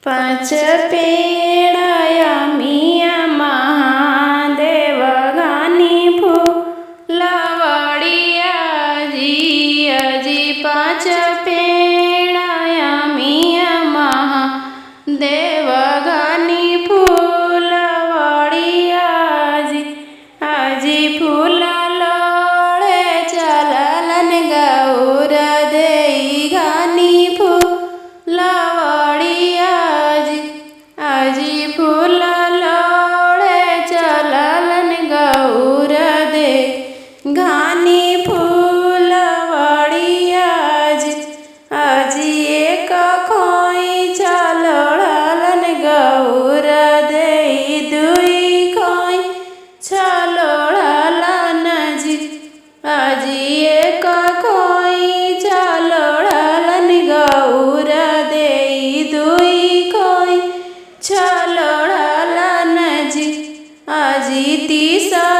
पांच पेड़ाया मिया महादेव घानी फूलवड़िया जी अजी पांच पेड़ाया मिया महादेव घानी फूलवड़िया जी अजी फूल लोड़े चललन गौर देई घानी फूलवड़िया जी अजी फूल लोड़े चललन गौर दे घानी फूलवड़िया जी अजी एक खोई चलोड़लन गौर दे दुई खोई चलोड़लन जी अजी एक खोई चलोड़लन गौर दे दुई खोई चलोड़लन जी अजी तीसरा